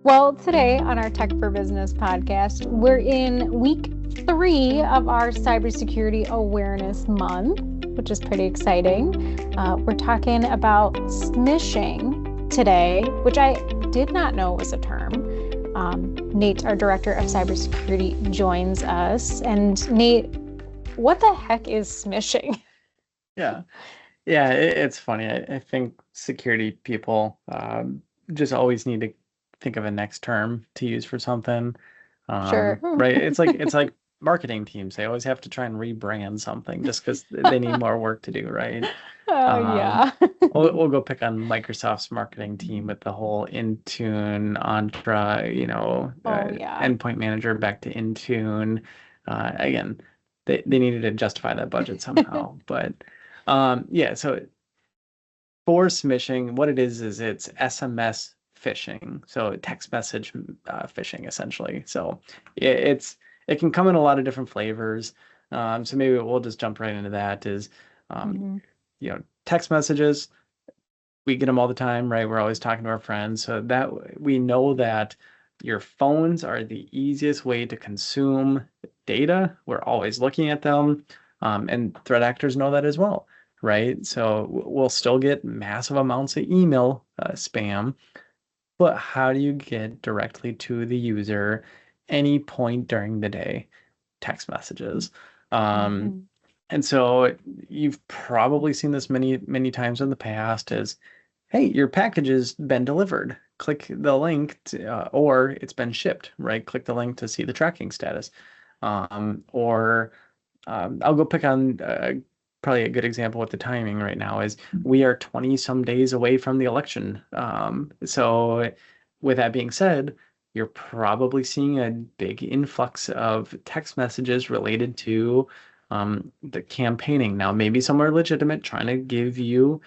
Well, today on our Tech for Business podcast, we're in week 3 of our Cybersecurity Awareness Month, which is pretty exciting. We're talking about smishing today, which I did not know was a term. Nate, our Director of Cybersecurity, joins us. And Nate, what the heck is smishing? Yeah, yeah, it's funny. I think security people just always need to think of a next term to use for something. Sure. Right? It's like marketing teams. They always have to try and rebrand something just because they need more work to do, right? Oh, Um, yeah. we'll go pick on Microsoft's marketing team with the whole Intune, Entra, Oh, yeah. endpoint manager back to Intune. Again, they needed to justify that budget somehow, but. Yeah, so for smishing, what it is it's SMS phishing, so text message phishing essentially. So it can come in a lot of different flavors. So maybe we'll just jump right into that. Um, Mhm. Text messages, we get them all the time, right? We're always talking to our friends, so that we know that your phones are the easiest way to consume data. We're always looking at them, and threat actors know that as well, right? So we'll still get massive amounts of email spam, but how do you get directly to the user any point during the day? Text messages. Um, Mhm. and so you've probably seen this many times in the past is, hey, your package has been delivered. Click the link or it's been shipped, right? Click the link to see the tracking status. Or I'll go pick on probably a good example with the timing right now is we are 20 some days away from the election. So with that being said, you're probably seeing a big influx of text messages related to the campaigning. Now, maybe some are legitimate, trying to give you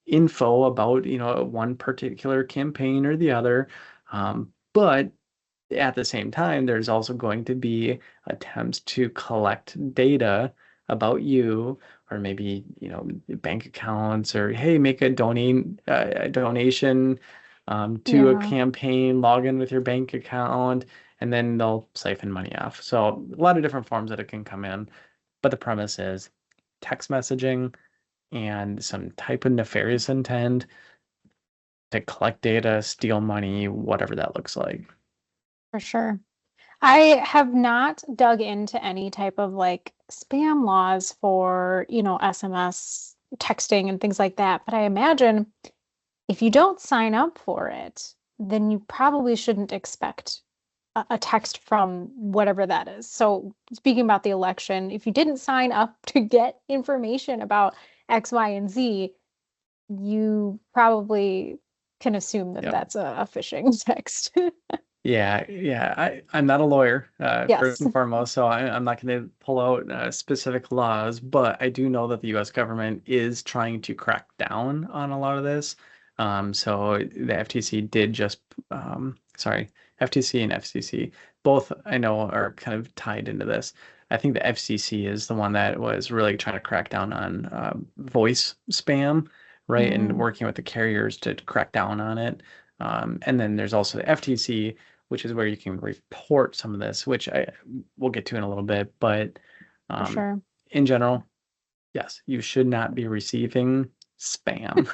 info about, one particular campaign or the other. But at the same time, there's also going to be attempts to collect data about you, or maybe, bank accounts, or hey, make a donation to a Yeah, campaign, log in with your bank account, and then they'll siphon money off. So a lot of different forms that it can come in. But the premise is text messaging and some type of nefarious intent to collect data, steal money, whatever that looks like. for sure. I have not dug into any type of like spam laws for, SMS texting and things like that, but I imagine if you don't sign up for it, then you probably shouldn't expect a text from whatever that is. So, speaking about the election, if you didn't sign up to get information about X, Y, and Z, you probably can assume that Yep. that's a phishing text. Yeah. I'm not a lawyer, first Yes. and foremost, so I'm not going to pull out specific laws, but I do know that the US government is trying to crack down on a lot of this. So the FTC did just, sorry, FTC and FCC, both I know are kind of tied into this. I think the FCC is the one that was really trying to crack down on voice spam, right? And Mm, working with the carriers to crack down on it. And then there's also the FTC, which is where you can report some of this, which I we'll get to in a little bit. But for um, sure. in general, yes, you should not be receiving spam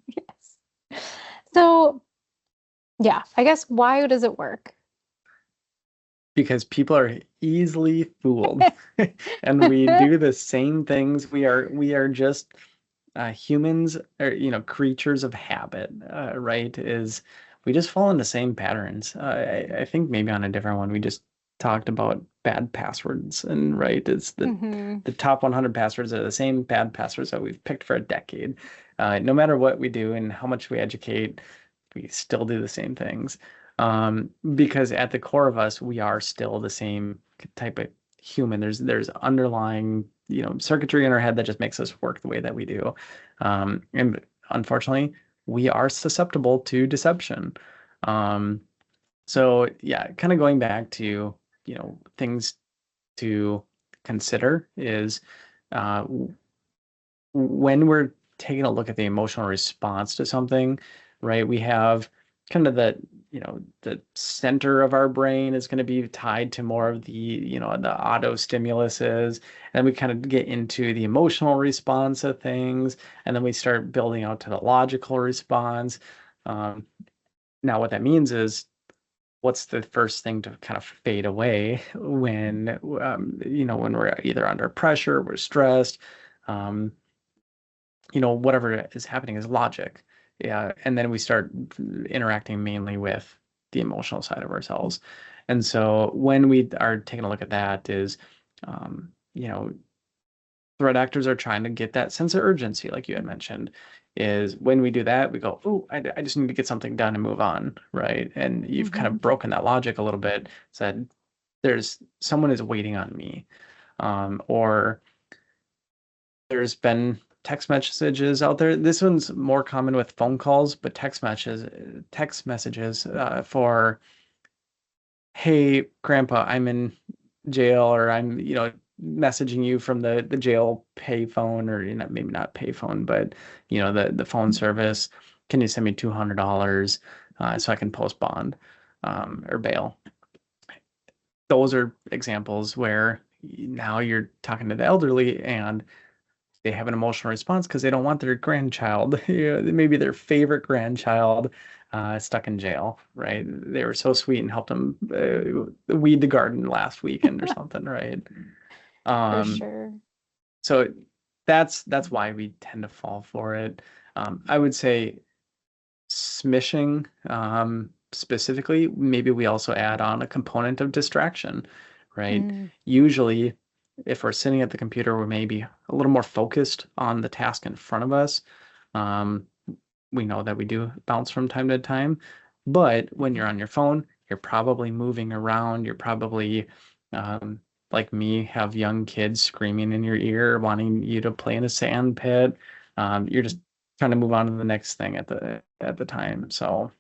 Yes. So, yeah, I guess why does it work? because people are easily fooled, and we do the same things. We are just humans, or creatures of habit, right? Is we just fall into the same patterns. I think maybe on a different one we just talked about bad passwords, and right, it's the Hmm. the top 100 passwords are the same bad passwords that we've picked for a decade. No matter what we do and how much we educate, we still do the same things. Because at the core of us, we are still the same type of human. There's underlying, circuitry in our head that just makes us work the way that we do. And unfortunately, we are susceptible to deception. Um, so yeah, kind of going back to, things to consider is uh, when we're taking a look at the emotional response to something, right? We have kind of the center of our brain is going to be tied to more of the auto stimuluses, and we kind of get into the emotional response of things, and then we start building out to the logical response. Um, Now, what that means is, what's the first thing to kind of fade away when we're either under pressure, we're stressed, um, whatever is happening is logic. Yeah. And then we start interacting mainly with the emotional side of ourselves. And so when we are taking a look at that is, um, you know, threat actors are trying to get that sense of urgency, like you had mentioned, is when we do that, we go, oh, I just need to get something done and move on, right? And you've kind Mm-hmm. of broken that logic a little bit, said, there's someone is waiting on me. Or there's been text messages out there. This one's more common with phone calls, but text messages for, hey, Grandpa, I'm in jail, or I'm, messaging you from the jail payphone, or maybe not payphone, but the phone service. Can you send me $200 so I can post bond or bail? Those are examples where now you're talking to the elderly and they have an emotional response because they don't want their grandchild, maybe their favorite grandchild, stuck in jail, right? They were so sweet and helped them weed the garden last weekend or something, right? For Um, sure. so that's why we tend to fall for it. I would say smishing, specifically, maybe we also add on a component of distraction, right? Mm, Usually, if we're sitting at the computer, we're maybe a little more focused on the task in front of us. Um, we know that we do bounce from time to time, but when you're on your phone, you're probably moving around. You're probably, um, like me, have young kids screaming in your ear, wanting you to play in a sand pit. You're just trying to move on to the next thing at the time. So,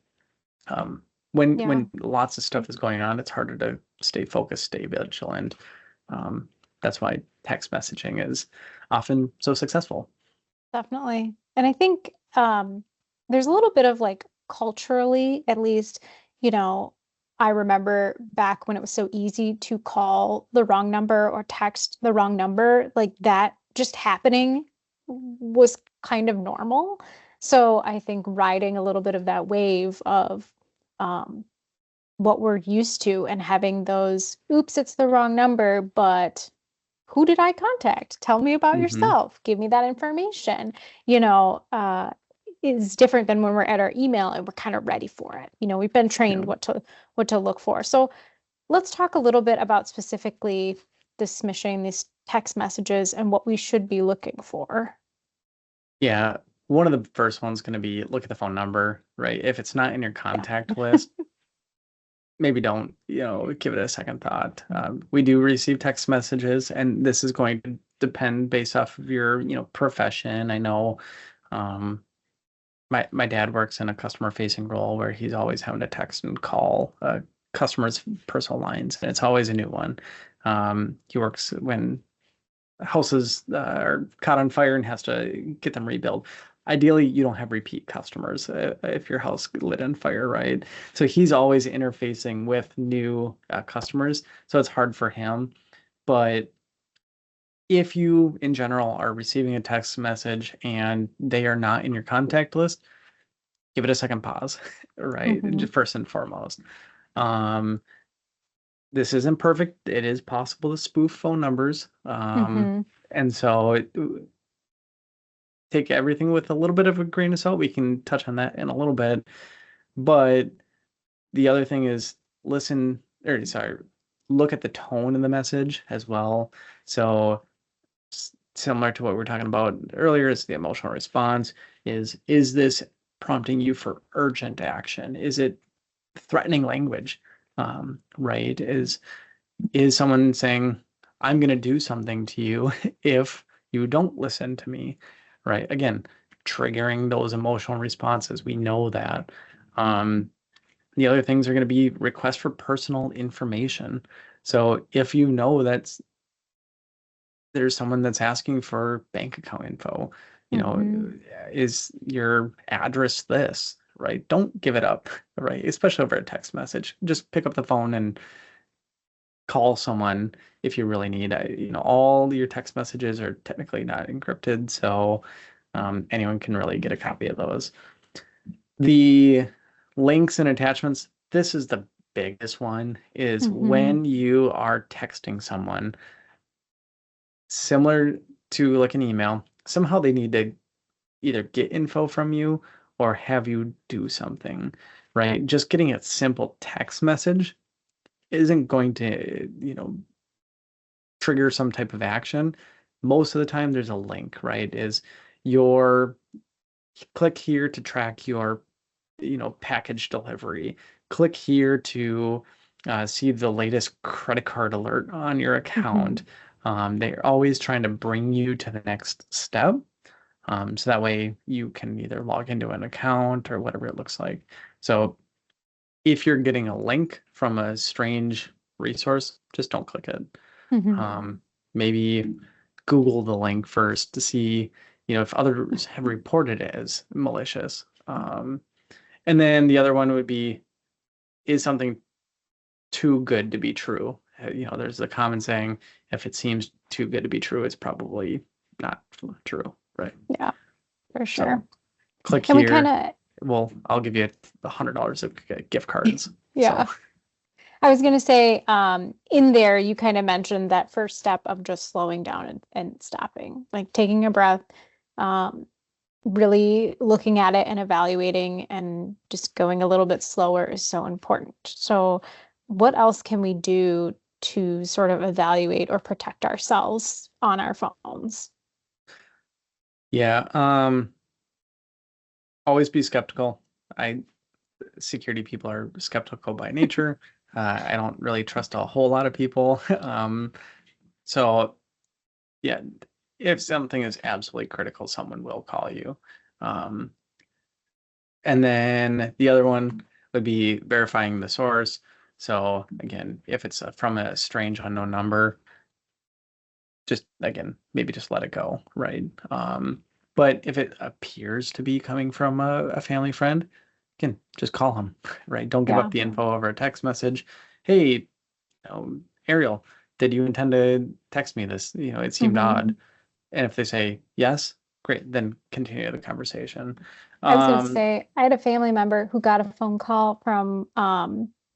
when yeah, lots of stuff is going on, it's harder to stay focused, stay vigilant. Um, that's why text messaging is often so successful. definitely. And I think there's a little bit of like culturally, at least, you know, I remember back when it was so easy to call the wrong number or text the wrong number, like that just happening was kind of normal. So I think riding a little bit of that wave of um, what we're used to and having those, oops, it's the wrong number, but who did I contact? Tell me about Hmm. yourself. Give me that information. You know, is different than when we're at our email and we're kind of ready for it. You know, we've been trained Yeah. what to look for. So let's talk a little bit about specifically the smishing, these text messages, and what we should be looking for. Yeah. One of the first ones going to be look at the phone number, right? If it's not in your Yeah. contact list, maybe don't, give it a second thought. We do receive text messages, and this is going to depend based off of your, profession. I know, um, my dad works in a customer facing role where he's always having to text and call customers' personal lines, and it's always a new one. He works when houses are caught on fire and has to get them rebuilt. Ideally, you don't have repeat customers if your house lit on fire, right? So he's always interfacing with new customers, so it's hard for him. But if you, in general, are receiving a text message and they are not in your contact list, give it a second pause, right? Hmm. First and foremost. Um, this isn't perfect. It is possible to spoof phone numbers. Hmm. And so take everything with a little bit of a grain of salt. We can touch on that in a little bit. But the other thing is listen, or sorry, look at the tone of the message as well. So similar to what we were talking about earlier, is the emotional response. Is this prompting you for urgent action? Is it threatening language? Right? Is someone saying, I'm going to do something to you if you don't listen to me, right? Again, triggering those emotional responses. We know that. Um, the other things are going to be requests for personal information. So if you know that there's someone that's asking for bank account info, you know, Hmm. is your address this, right? Don't give it up, right? Especially over a text message. Just pick up the phone and call someone if you really need. All your text messages are technically not encrypted, so anyone can really get a copy of those. The links and attachments, this is the biggest one, is Mm-hmm. when you are texting someone, similar to like an email, somehow they need to either get info from you or have you do something, right? Just getting a simple text message isn't going to, trigger some type of action. Most of the time there's a link, right? Is your click here to track your, package delivery. Click here to see the latest credit card alert on your Mm-hmm. account. They're always trying to bring you to the next step. So that way you can either log into an account or whatever it looks like. So if you're getting a link from a strange resource, just don't click it. Mm-hmm. Maybe Google the link first to see, if others have reported it as malicious. And then the other one would be, is something too good to be true? There's the common saying, if it seems too good to be true, it's probably not true, right? Yeah, for So sure. click And we kind here. of, Well, I'll give you $100 of gift cards. So yeah. I was going to say, in there, you kind of mentioned that first step of just slowing down and stopping, like taking a breath, um, really looking at it and evaluating and just going a little bit slower is so important. So, what else can we do to sort of evaluate or protect ourselves on our phones? yeah, always be skeptical. I Security people are skeptical by nature. I don't really trust a whole lot of people. So yeah, if something is absolutely critical, someone will call you. Um, and then the other one would be verifying the source. So again, if it's from a strange unknown number, just again, maybe just let it go, right? But if it appears to be coming from a family friend, again, just call them, right? Don't give up Yeah. the info over a text message. Hey, Ariel, did you intend to text me this? It seemed Hmm. odd. And if they say yes, great, then continue the conversation. I was going to Um, say, I had a family member who got a phone call from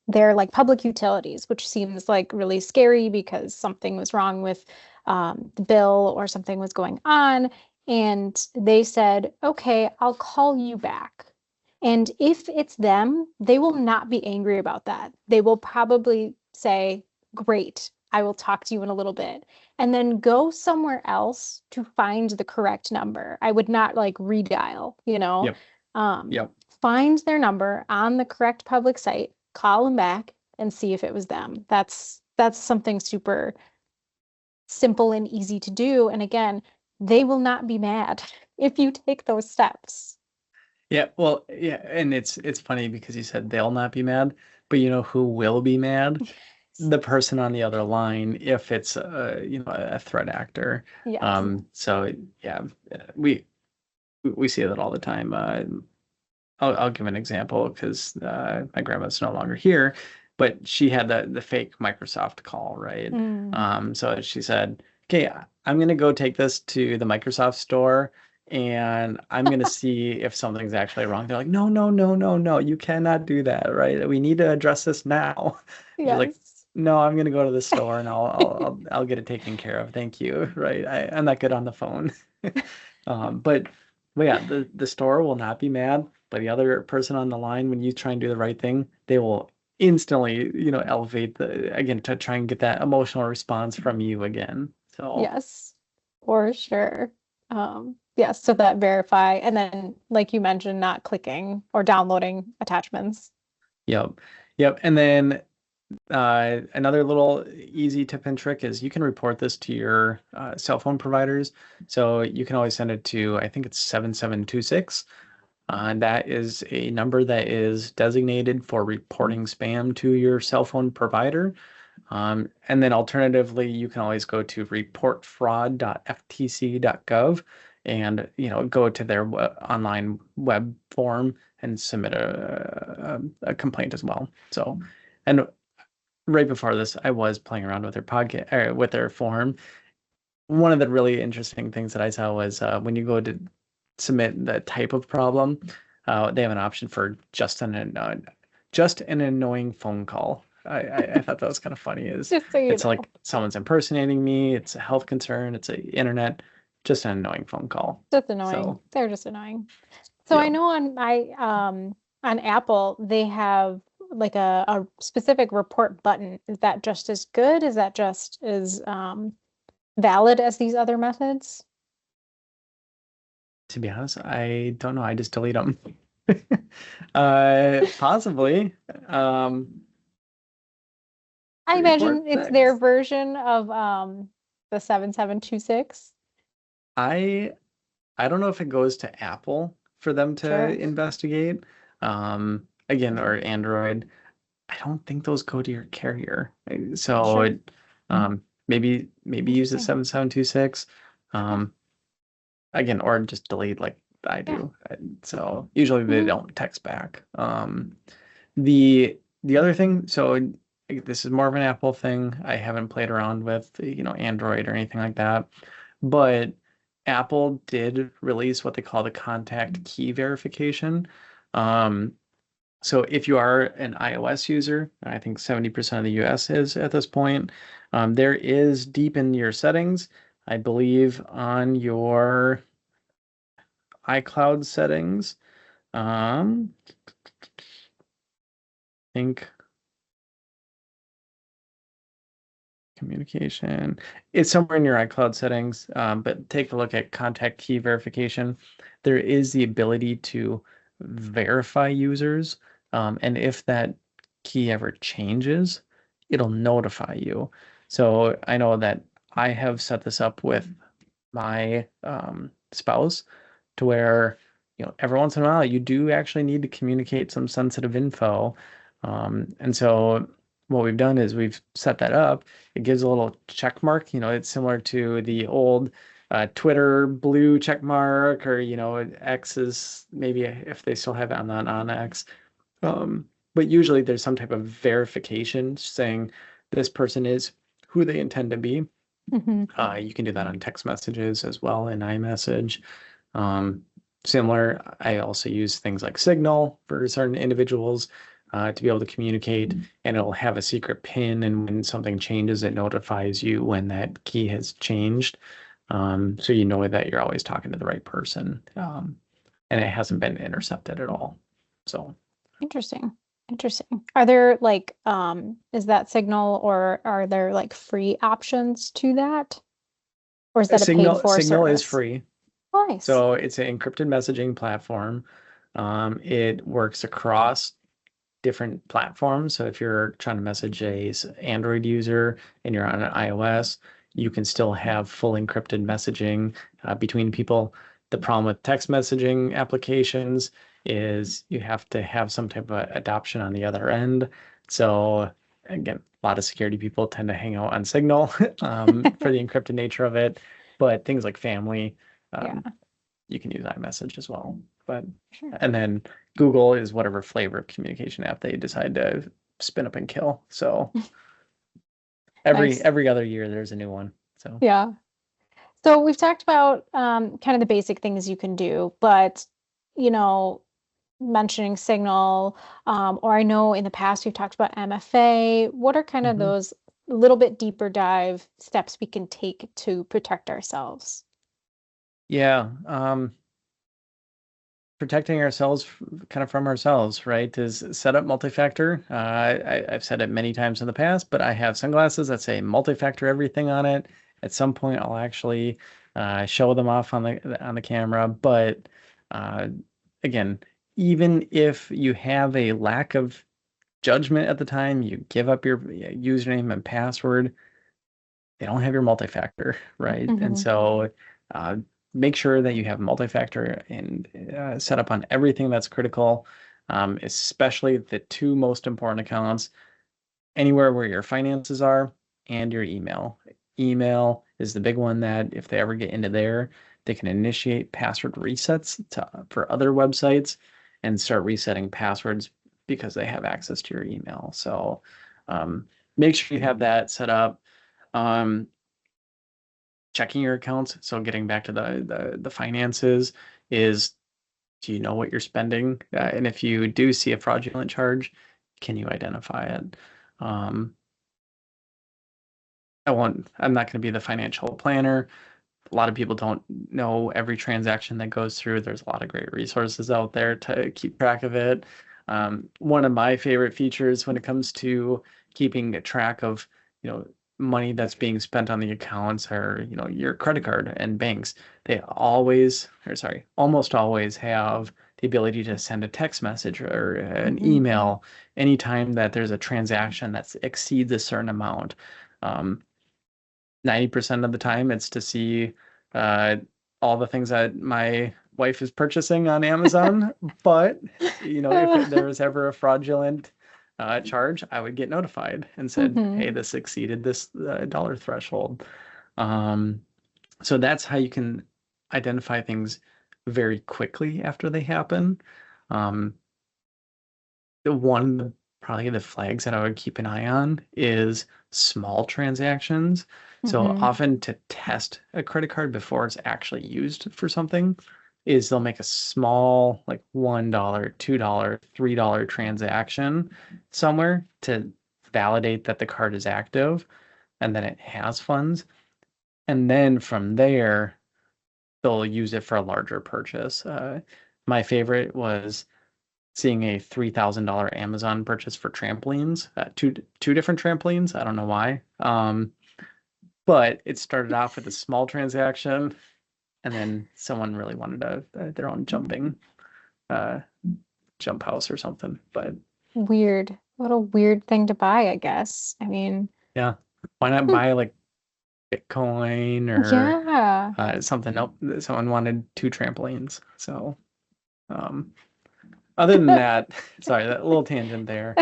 their like public utilities, which seems like really scary because something was wrong with the bill or something was going on. And they said, okay, I'll call you back. And if it's them, they will not be angry about that. They will probably say, great, I will talk to you in a little bit and then go somewhere else to find the correct number. I would not like redial, yep, um, yep. find their number on the correct public site, call them back and see if it was them. That's something super simple and easy to do. And again, they will not be mad if you take those steps. Yeah, well, yeah, and it's funny because you said they'll not be mad, but you know who will be mad? The person on the other line if it's a threat actor. Yes. So yeah, we see that all the time. I'll give an example because my grandma's no longer here, but she had the fake Microsoft call, right? Mm. So she said, "Okay, I'm gonna go take this to the Microsoft store." And I'm gonna see if something's actually wrong. They're like, no, no, no, no, no, you cannot do that, right? We need to address this now. She's like, Yes. no, I'm gonna go to the store and I'll get it taken care of. Thank you, right? I'm not good on the phone. But yeah, the store will not be mad, but the other person on the line, when you try and do the right thing, they will instantly, elevate again to try and get that emotional response from you again. So, Yes, for sure. Yes, so that verify and then like you mentioned, not clicking or downloading attachments. yep, yep. And then another little easy tip and trick is you can report this to your cell phone providers. So you can always send it to, I think it's 7726. And that is a number that is designated for reporting spam to your cell phone provider. And then alternatively, you can always go to reportfraud.ftc.gov and go to their online web form and submit a complaint as well. So, and right before this, I was playing around with their podcast or with their form. One of the really interesting things that I saw was when you go to submit the type of problem, they have an option for just an annoying phone call. I thought that was kind of funny. Is Just so you it's know. like someone's impersonating me, it's a health concern, it's a internet, just an annoying phone call. Just annoying. So They're just annoying. So I yeah, know on Apple they have like a specific report button. Is that just as good? Is that just as valid as these other methods? to be honest, I don't know. I just delete them. Possibly. I Report imagine it's their text. version of the 7726. I I don't know if it goes to Apple for them to Sure. investigate. Again, or Android. I don't think those go to your carrier. So Sure. maybe use the Interesting. 7726. Yeah. Um, again, or just delete like I Yeah. do. So usually they Hmm. don't text back. The other thing, so this is more of an Apple thing. I haven't played around with, Android or anything like that. But Apple did release what they call the contact key verification. Um, so if you are an iOS user, I think 70% of the US is at this point, there is deep in your settings, I believe on your iCloud settings. I think communication. It's somewhere in your iCloud settings, but take a look at contact key verification. There is the ability to verify users, and if that key ever changes, it'll notify you. So I know that I have set this up with my spouse to where, every once in a while you do actually need to communicate some sensitive info. And so what we've done is we've set that up. It gives a little check mark. It's similar to the old Twitter blue check mark, or, X is maybe if they still have it on X. But usually there's some type of verification saying this person is who they intend to be. Hmm. You can do that on text messages as well in iMessage. Um, Similar, I also use things like Signal for certain individuals to be able to communicate, and it'll have a secret PIN. And when something changes, it notifies you when that key has changed. So you know that you're always talking to the right person, and it hasn't been intercepted at all. So Interesting. Interesting. Are there like is that Signal or are there like free options to that? Or is that a paid for Signal is service? free. Nice. So it's an encrypted messaging platform. It works across different platforms. So if you're trying to message Android user and you're on an iOS, you can still have full encrypted messaging between people. The problem with text messaging applications is you have to have some type of adoption on the other end. So again, a lot of security people tend to hang out on Signal for the encrypted nature of it. But things like family, Yeah, um, you can use iMessage as well. But sure. and then Google is whatever flavor of communication app they decide to spin up and kill. So every Nice. every other year there's a new one. So Yeah. So we've talked about kind of the basic things you can do, but you know, mentioning Signal, or I know in the past we've talked about MFA. What are kind of mhm. those little bit deeper dive steps we can take to protect ourselves? Yeah, protecting ourselves kind of from ourselves, right? Is set up multi-factor. I've said it many times in the past, but I have sunglasses that say multi-factor everything on it. At some point, I'll actually show them off on the camera. But uh, again, even if you have a lack of judgment at the time, you give up your username and password, they don't have your multi-factor, right? And Hmm. so uh, make sure that you have multi-factor and set up on everything that's critical, especially the two most important accounts, anywhere where your finances are and your email. Email is the big one that if they ever get into there, they can initiate password resets for other websites. and start resetting passwords because they have access to your email. So make sure you have that set up. Um, checking your accounts. So getting back to the finances is, do you know what you're spending? And if you do see a fraudulent charge, can you identify it? Um, I'm not going to be the financial planner. A lot of people don't know every transaction that goes through. There's a lot of great resources out there to keep track of it. One of my favorite features when it comes to keeping track of, money that's being spent on the accounts are, your credit card and banks. They always, or sorry, almost always have the ability to send a text message or an Hmm. email anytime that there's a transaction that exceeds a certain amount. Um, 90% of the time it's to see uh, all the things that my wife is purchasing on Amazon. But, if there was ever a fraudulent charge, I would get notified and said, hey, Hmm. this exceeded this dollar threshold. Um, so that's how you can identify things very quickly after they happen. Um, the one probably the flags that I would keep an eye on is small transactions. So Hmm. often to test a credit card before it's actually used for something is they'll make a small like $1, $2, $3 transaction somewhere to validate that the card is active and then it has funds. And then from there, they'll use it for a larger purchase. My favorite was seeing a $3,000 Amazon purchase for trampolines, two different trampolines. I don't know why. But it started off with a small transaction, and then someone really wanted their own uh, jump house or something. But Weird. What a weird thing to buy, I guess. I mean, yeah, why not buy like Bitcoin or yeah. something else? Someone wanted two trampolines. So um, other than that, sorry, that little tangent there.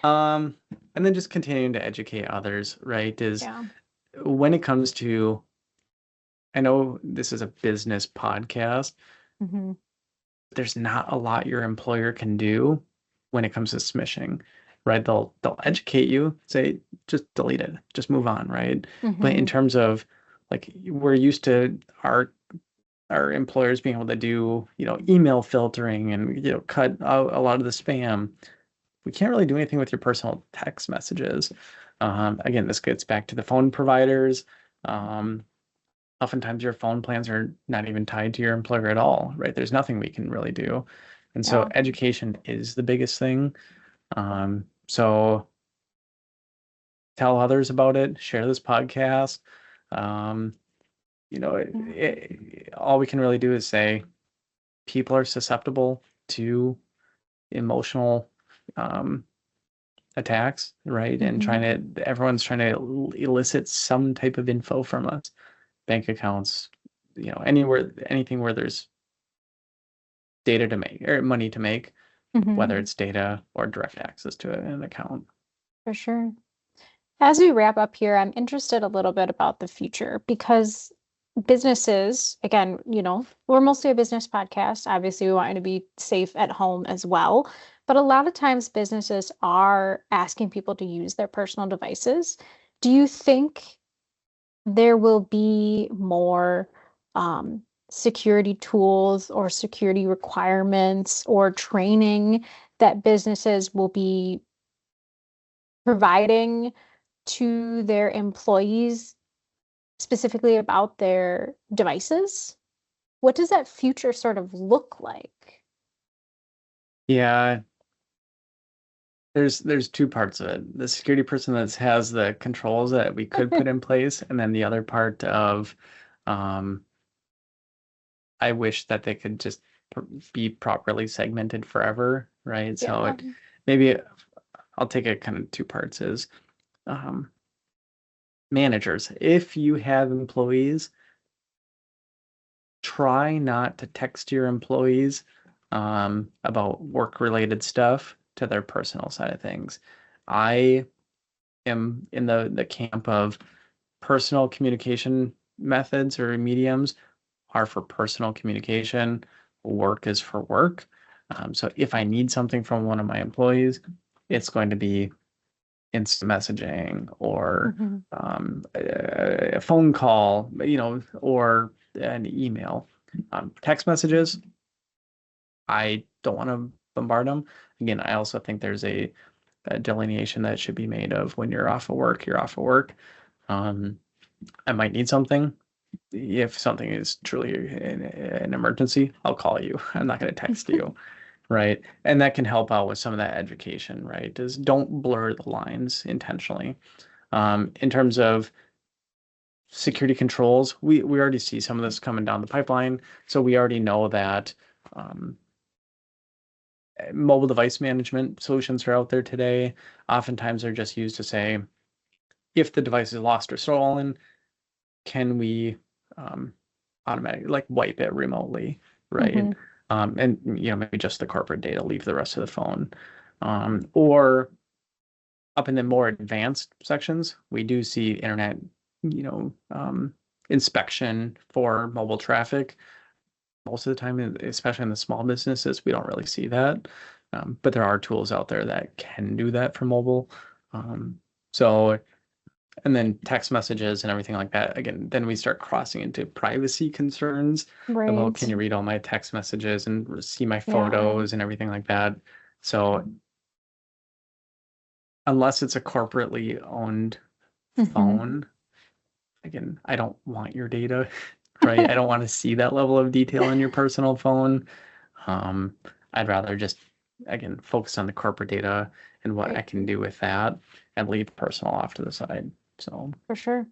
Um, and then just continuing to educate others, right? Is Yeah. when it comes to, I know this is a business podcast, Hmm. there's not a lot your employer can do when it comes to smishing, right? They'll educate you, say just delete it, just move on, right? But in Hmm. terms of like we're used to our employers being able to do, email filtering and cut out a lot of the spam. We can't really do anything with your personal text messages. Again, this gets back to the phone providers. Um, Oftentimes your phone plans are not even tied to your employer at all, right? There's nothing we can really do. And so Yeah. education is the biggest thing. So tell others about it, share this podcast. Um, Yeah. all we can really do is say people are susceptible to emotional um, attacks, right? And Hmm. everyone's trying to elicit some type of info from us, bank accounts, anything where there's data to make or money to make, Hmm. whether it's data or direct access to an account. For sure. As we wrap up here, I'm interested a little bit about the future because businesses, again, we're mostly a business podcast. Obviously, we want you to be safe at home as well. But a lot of times, businesses are asking people to use their personal devices. Do you think there will be more security tools or security requirements or training that businesses will be providing to their employees specifically about their devices? What does that future sort of look like? Yeah, there's two parts of it. The security person that has the controls that we could put in place, and then the other part of um, I wish that they could just be properly segmented forever, right? So Yeah. maybe I'll take it kind of two parts is um, managers. If you have employees, try not to text your employees about work-related stuff to their personal side of things. I am in the camp of personal communication methods or mediums are for personal communication. Work is for work. So if I need something from one of my employees, it's going to be instant messaging or Hmm. a phone call, or an email. Text messages, I don't want to bombard them. Again, I also think there's a delineation that should be made of when you're off of work, you're off of work. Um, I might need something. If something is truly an emergency, I'll call you. I'm not going to text you, right? And that can help out with some of that education, right? Is don't blur the lines intentionally. In terms of security controls, we already see some of this coming down the pipeline. So we already know that mobile device management solutions are out there today. Oftentimes they're just used to say, if the device is lost or stolen, can we automatically like wipe it remotely, right? Hmm. And maybe just the corporate data, leave the rest of the phone. Or up in the more advanced sections, we do see internet, inspection for mobile traffic. Most of the time, especially in the small businesses, we don't really see that. But there are tools out there that can do that for mobile. Um, so, and then text messages and everything like that. Again, then we start crossing into privacy concerns about, can Right. you read all my text messages and see my Yeah. photos and everything like that. So unless it's a corporately owned Hmm. phone, again, I don't want your data, right? I don't want to see that level of detail on your personal phone. Um, I'd rather just, again, focus on the corporate data and what I Right. can do with that and leave personal off to the side. So, For sure.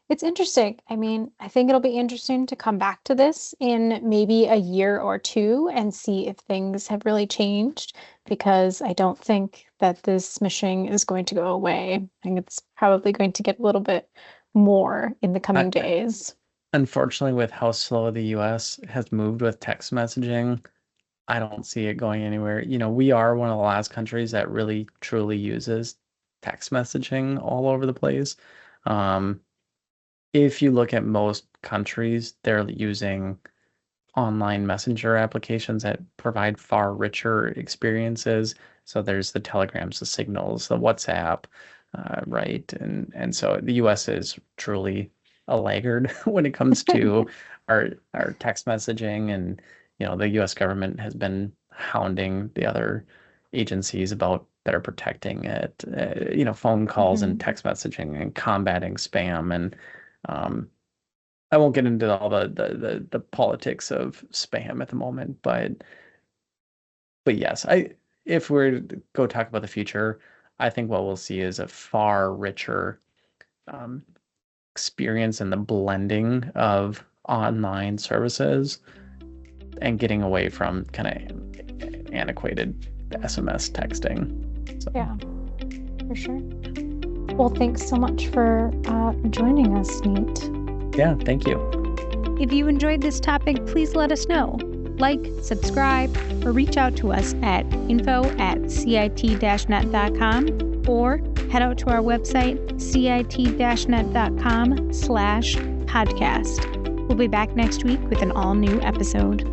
It's interesting. I mean, I think it'll be interesting to come back to this in maybe a year or two and see if things have really changed because I don't think that this smishing is going to go away. I think it's probably going to get a little bit more in the I, coming days. unfortunately, with how slow the US has moved with text messaging, I don't see it going anywhere. We are one of the last countries that really truly uses text messaging all over the place. Um, if you look at most countries, they're using online messenger applications that provide far richer experiences. So there's the Telegrams, the Signals, the WhatsApp, right? And so the US is truly a laggard when it comes to our text messaging, and the US government has been hounding the other agencies about better protecting it, phone calls and Hmm. text messaging and combating spam. And um, I won't get into all the politics of spam at the moment, but yes, if we're to go talk about the future, I think what we'll see is a far richer um, experience in the blending of online services and getting away from kind of antiquated SMS texting. So Yeah, for sure. Well, thanks so much for joining us, Nate. yeah, thank you. If you enjoyed this topic, please let us know. Like, subscribe, or reach out to us at info@cit-net.com or head out to our website, cit-net.com/podcast. We'll be back next week with an all-new episode.